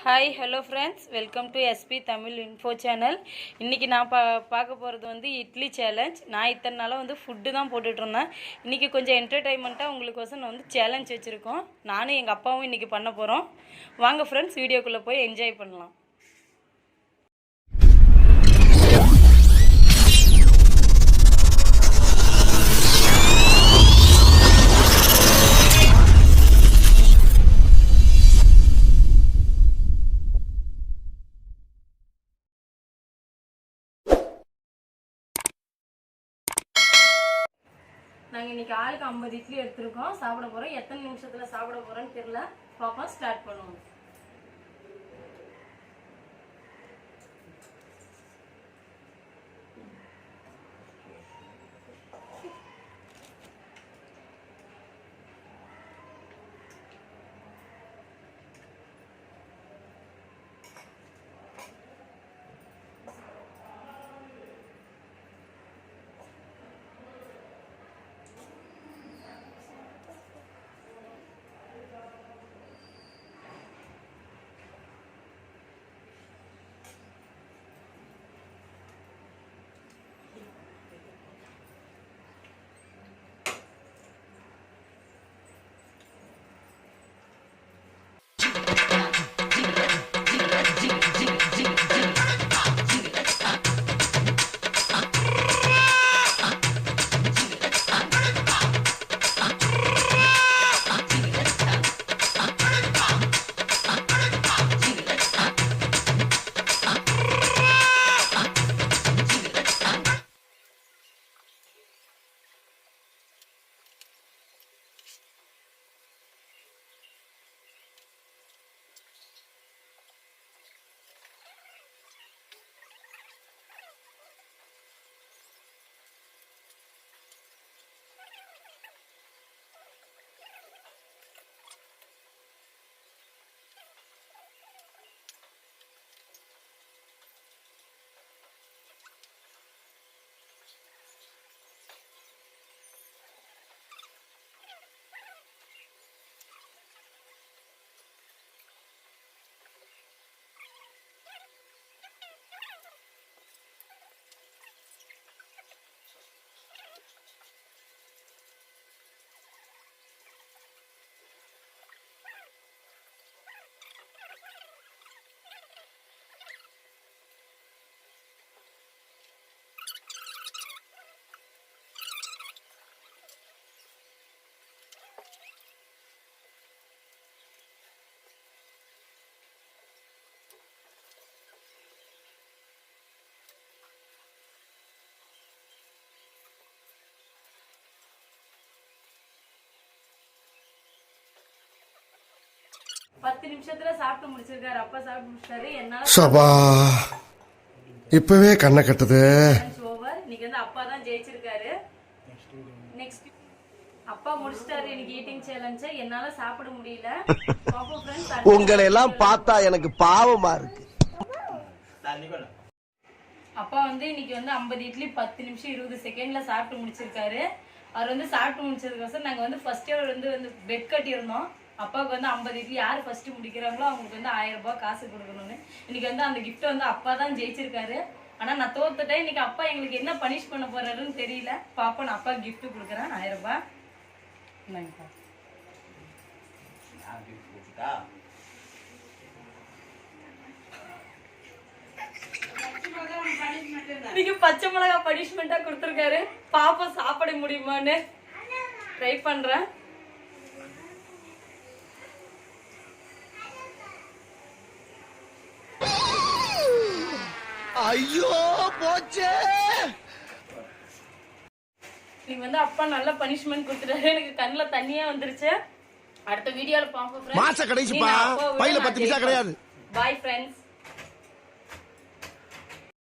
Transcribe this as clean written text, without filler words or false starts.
Hi hello friends, welcome to SP Tamil info channel. இன்றைக்கி நான் பார்க்க போகிறது வந்து இட்லி சேலஞ்ச். நான் இத்தனை நாளாக வந்து ஃபுட்டு தான் போட்டுட்ருந்தேன். இன்றைக்கி கொஞ்சம் என்டர்டைன்மெண்ட்டாக உங்களுக்கோசம் நான் வந்து சேலஞ்ச் வச்சுருக்கோம். நானும் எங்கள் அப்பாவும் இன்றைக்கி பண்ண போகிறோம். வாங்க ஃப்ரெண்ட்ஸ், வீடியோக்குள்ளே போய் என்ஜாய் பண்ணலாம். நாங்கள் இன்றைக்கி ஆளுக்கு 50 இட்லி எடுத்துருக்கோம். சாப்பிட போகிறோம். எத்தனை நிமிஷத்தில் சாப்பிட போகிறோன்னு தெரியல. பார்ப்போம். ஸ்டார்ட் பண்ணுவோம். பத்து நிமிஷத்துல சாப்பிட்டு முடிச்சிருக்காரு. அப்பா சாப்பிட்டு முடிச்சாரு. என்னால இப்பவே கண்ணை கட்டுது. இன்னைக்கு வந்து அப்பா தான் ஜெயிச்சிருக்காரு. நெக்ஸ்ட் அப்பா முடிச்சிட்டாரு இன்னைக்கு ஈட்டிங் சேலஞ்ச. என்னால சாப்பிட முடியல. உங்களை எல்லாம் பார்த்தா எனக்கு பாவமா இருக்கு. அப்பா வந்து இன்னைக்கு வந்து 50 இட்லி 10 நிமிஷம் 20 செகண்ட்ல சாப்பிட்டு முடிச்சிருக்காரு. அவர் வந்து சாப்பிட்டு முடிச்சதுக்கோசரம் நாங்க வந்து ஃபர்ஸ்ட் வந்து பெட் கட்டியிருந்தோம். அப்பாவுக்கு வந்து 50 இட்லி யார் ஃபர்ஸ்ட் முடிக்கிறாங்களோ அவங்களுக்கு வந்து 1000 ரூபாய் காசு கொடுக்கணும்னு. இன்னைக்கு வந்து அந்த கிஃப்ட் வந்து அப்பா தான் ஜெயிச்சிருக்காரு. ஆனா நான் தோத்துட்டேன். இன்னைக்கு அப்பா எங்களுக்கு என்ன பனிஷ் பண்ண போறாருன்னு தெரியல. பாப்பா, நான் அப்பா கிஃப்ட் கொடுக்குறேன் 1000 ரூபாய். இன்னைக்கு பச்சை மிளகா பனிஷ்மெண்டா கொடுத்துருக்காரு. பாப்பா சாப்பிட முடியுமான்னு ட்ரை பண்றேன். ஐயோ போச்சே. நீங்க வந்து அப்பா நல்ல பனிஷ்மெண்ட் கொடுத்துட்டாரு. எனக்கு கண்ணுல தண்ணியா வந்துருச்சு. அடுத்த வீடியோல பாப்போம். மாச கடைசிப்பா பையில 10 பைசா கிடையாது. Bye friends.